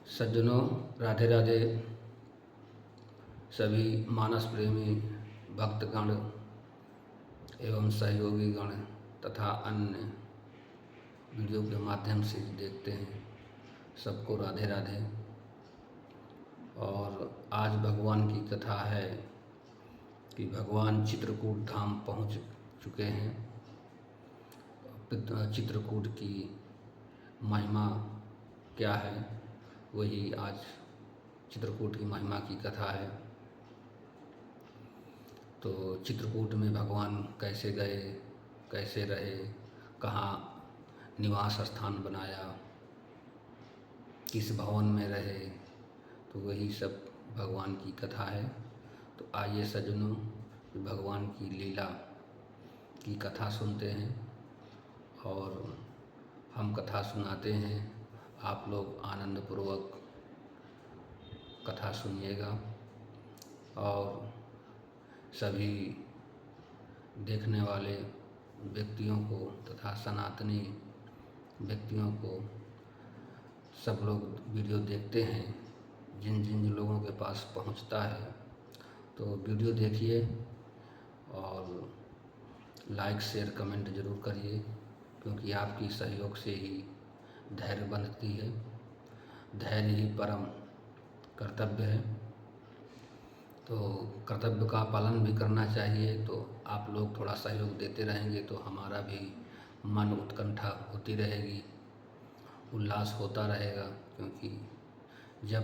सज्जनों, राधे राधे। सभी मानस प्रेमी भक्तगण एवं सहयोगी गण तथा अन्य वीडियो के माध्यम से देखते हैं, सबको राधे राधे। और आज भगवान की कथा है कि भगवान चित्रकूट धाम पहुंच चुके हैं। चित्रकूट की महिमा क्या है, वही आज चित्रकूट की महिमा की कथा है। तो चित्रकूट में भगवान कैसे गए, कैसे रहे, कहाँ निवास स्थान बनाया, किस भवन में रहे, तो वही सब भगवान की कथा है। तो आइए सज्जनों, भगवान की लीला की कथा सुनते हैं और हम कथा सुनाते हैं, आप लोग आनंदपूर्वक कथा सुनिएगा और सभी देखने वाले व्यक्तियों को तथा सनातनी व्यक्तियों को, सब लोग वीडियो देखते हैं, जिन जिन लोगों के पास पहुंचता है, तो वीडियो देखिए और लाइक शेयर कमेंट ज़रूर करिए, क्योंकि आपकी सहयोग से ही धैर्य बनती है। धैर्य ही परम कर्तव्य है, तो कर्तव्य का पालन भी करना चाहिए। तो आप लोग थोड़ा सहयोग देते रहेंगे तो हमारा भी मन उत्कंठा होती रहेगी, उल्लास होता रहेगा, क्योंकि जब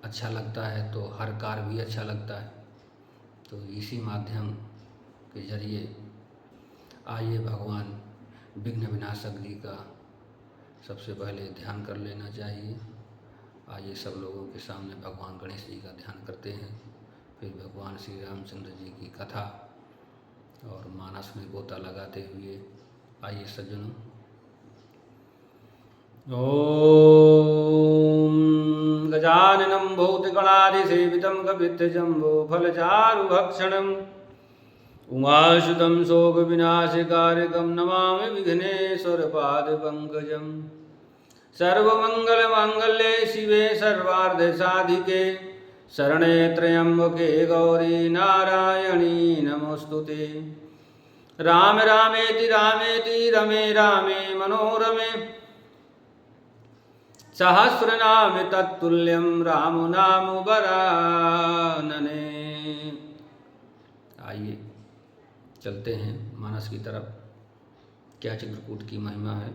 अच्छा लगता है तो हर कार्य भी अच्छा लगता है। तो इसी माध्यम के जरिए आइए भगवान विघ्न विनाशक जी का सबसे पहले ध्यान कर लेना चाहिए। आइए सब लोगों के सामने भगवान गणेश जी का ध्यान करते हैं, फिर भगवान श्री रामचंद्र जी की कथा और मानस में गोता लगाते हुए। आइए सज्जनों। ओम गजाननं भूतगणाधिसेवितं कपित्थजम्बो फलचारुभक्षणम् उमासुतं शोकविनाशकारकं नमामि विघ्नेश्वरपादपङ्कजम्। सर्वमङ्गलमाङ्गल्ये शिवे सर्वार्धसाधिके शरणे त्र्यम्बके गौरी नारायणी नमोस्तुते। राम रामेति रामेति रमे रामे मनोरमे सहस्रनाम तत्तुल्यं राम नाम वरानने। आइए चलते हैं मानस की तरफ, क्या चित्रकूट की महिमा है।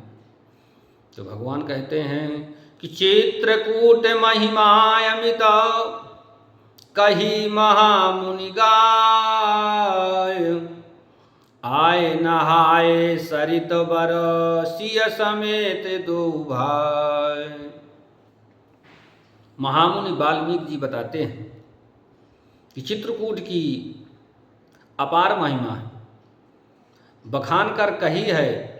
तो भगवान कहते हैं कि चित्रकूट महिमायमित कही महामुनि गाय, आए नहाए सरित बर सिय समेत दो भाई। महामुनि वाल्मीकि जी बताते हैं कि चित्रकूट की अपार महिमा है, बखान कर कही है।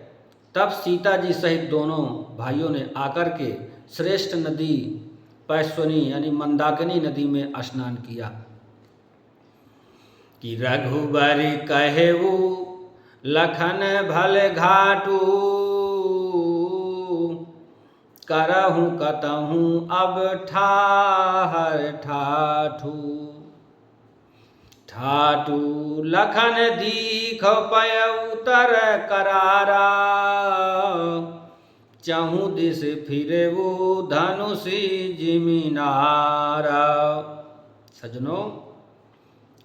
तब सीता जी सहित दोनों भाइयों ने आकर के श्रेष्ठ नदी पैश्वनी यानी मंदाकिनी नदी में स्नान किया। कि रघुबर कहेऊ लखन भल घाटू, करहूँ कतहूँ अब ठाहर ठाठू। ठाटू लखन दीख पय उतर करारा, चहु दिस फिरे वो धनुषी जिमिनारा। सज्जनों,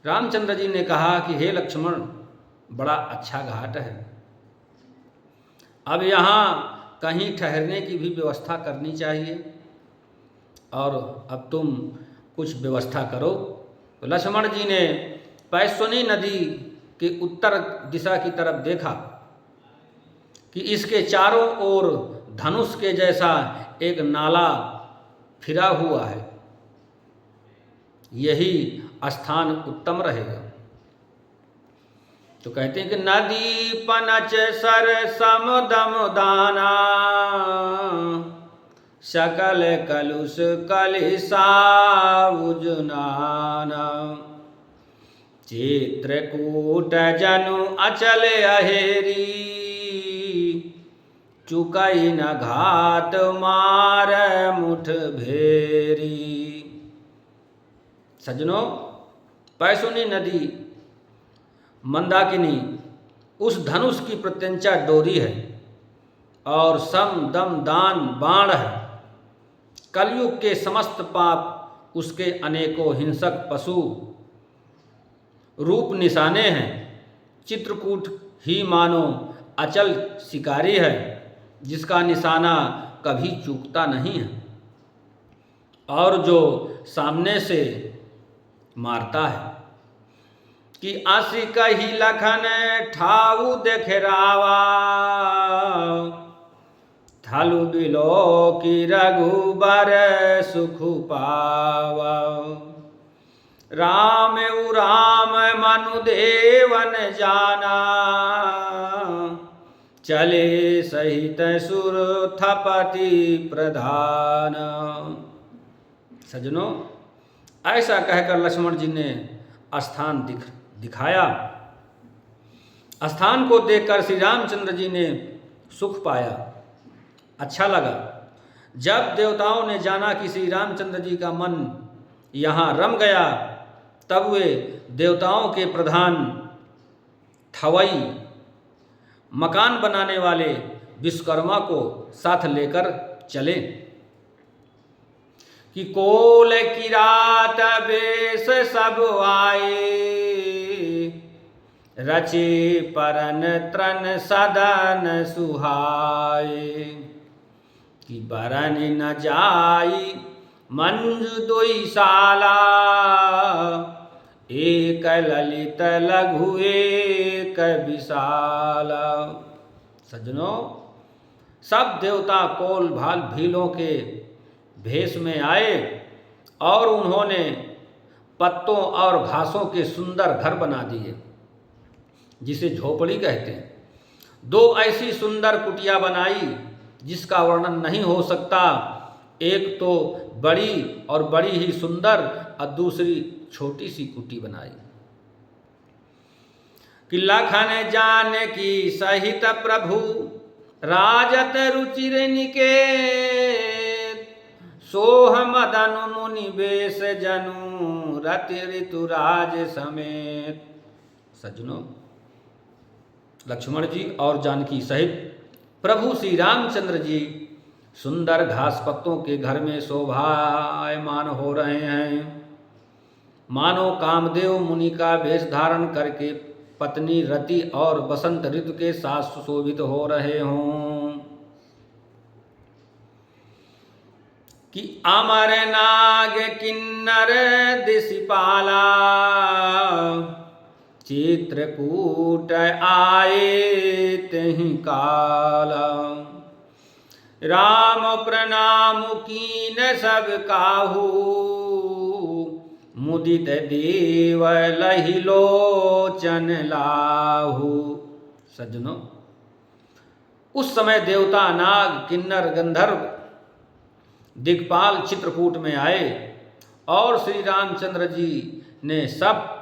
रामचंद्र जी ने कहा कि हे लक्ष्मण, बड़ा अच्छा घाट है, अब यहाँ कहीं ठहरने की भी व्यवस्था करनी चाहिए और अब तुम कुछ व्यवस्था करो। तो लक्ष्मण जी ने पैश्वनी नदी के उत्तर दिशा की तरफ देखा कि इसके चारों ओर धनुष के जैसा एक नाला फिरा हुआ है, यही स्थान उत्तम रहेगा। तो कहते हैं कि नदी पनच सर समदम दाना, सकल कलुष कलिसा उजनाना। चित्रकूट जनु अचल अहेरी, चुकई न घात मार मुठ भेरी। सज्जनों, पैसुनी नदी मंदाकिनी उस धनुष की प्रत्यंचा डोरी है और सम दम दान बाण है। कलयुग के समस्त पाप उसके अनेकों हिंसक पशु रूप निशाने हैं। चित्रकूट ही मानो अचल शिकारी है जिसका निशाना कभी चूकता नहीं है और जो सामने से मारता है। कि आसी कही लखन ठाऊ देखरावा, थालु बिलो की रघुबर सुख पावा। राम राम मनु देवन जाना, चले सहित सुर थपति प्रधान। सज्जनों, ऐसा कहकर लक्ष्मण जी ने स्थान दिखाया। स्थान को देखकर श्री रामचंद्र जी ने सुख पाया, अच्छा लगा। जब देवताओं ने जाना कि श्री रामचंद्र जी का मन यहाँ रम गया, तब वे देवताओं के प्रधान थवई मकान बनाने वाले विश्वकर्मा को साथ लेकर चले। कि कोल किरात बेश सब आए, रचे परन त्रन सदन सुहाए। कि बरन न जाई मंजु दोई साला, एक ललित लघु एक विशाला। सज्जनों, सब देवता कोल भाल भीलों के भेष में आए और उन्होंने पत्तों और घासों के सुंदर घर बना दिए, जिसे झोपड़ी कहते हैं। दो ऐसी सुंदर कुटिया बनाई जिसका वर्णन नहीं हो सकता। एक तो बड़ी और बड़ी ही सुंदर और दूसरी छोटी सी कुटी बनाई। कि लखन जान की सहित प्रभु, राजत रुचिर निकेत। सोह मदन मुनि बेश जनु, रति ऋतुराज समेत। सज्जनों, लक्ष्मण जी और जानकी सहित प्रभु श्री रामचंद्र जी सुंदर घास पत्तों के घर में शोभायमान हो रहे हैं। मानो कामदेव मुनि का वेश धारण करके पत्नी रति और बसंत ऋतु के साथ सुशोभित हो रहे हों। कि अमर नाग किन्नर दिशिपाला, चित्रकूट आए तहि काला। राम प्रणाम कीन सब काहू, मुदित देव लहि लोचन लाहू। सज्जनों, उस समय देवता नाग किन्नर गंधर्व दिक्पाल चित्रकूट में आए और श्री रामचंद्र जी ने सब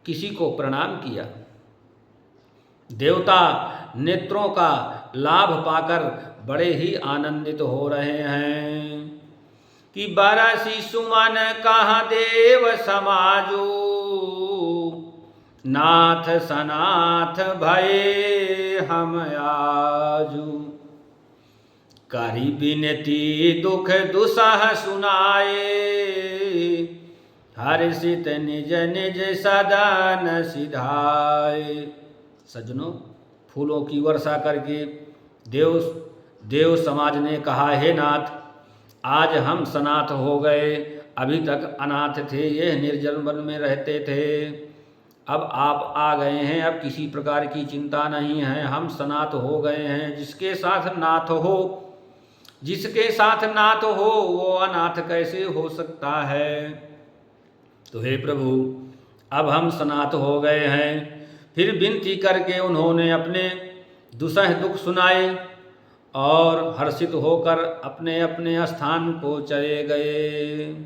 किसी को प्रणाम किया। देवता नेत्रों का लाभ पाकर बड़े ही आनंदित हो रहे हैं। कि बरसी सुमन कहाँ देव समाजू, नाथ सनाथ भये हम आजू। करी बिनती दुख दुसह सुनाए, हर्षित निज निज सदन सिधाए। सज्जनों, फूलों की वर्षा करके देव समाज ने कहा, हे नाथ, आज हम सनाथ हो गए। अभी तक अनाथ थे, ये निर्जन वन में रहते थे। अब आप आ गए हैं, अब किसी प्रकार की चिंता नहीं है, हम सनाथ हो गए हैं। जिसके साथ नाथ हो वो अनाथ कैसे हो सकता है। तो हे प्रभु, अब हम सनाथ हो गए हैं। फिर विनती करके उन्होंने अपने दुसह दुख सुनाए और हर्षित होकर अपने अपने स्थान को चले गए।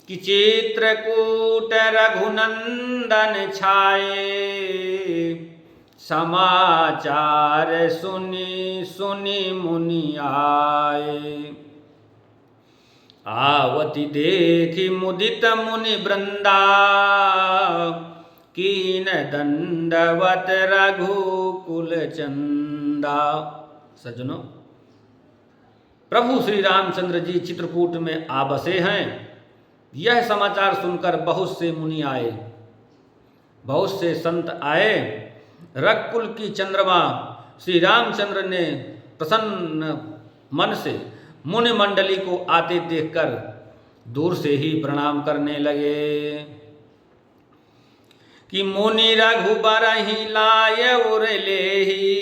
कि चित्रकूट रघुनंदन छाए, समाचार सुनी सुनी मुनि आए। आवति देखी मुदित मुनि वृंदा, कीन दंडवत रघुकुल चंदा। सज्जनों, प्रभु श्री रामचंद्र जी चित्रकूट में आ बसे हैं। यह समाचार सुनकर बहुत से मुनि आए, बहुत से संत आए। रघुकुल की चंद्रमा श्री रामचंद्र ने प्रसन्न मन से मुनि मंडली को आते देखकर दूर से ही प्रणाम करने लगे कि मुनि रघुबर ही लाय उर लेही,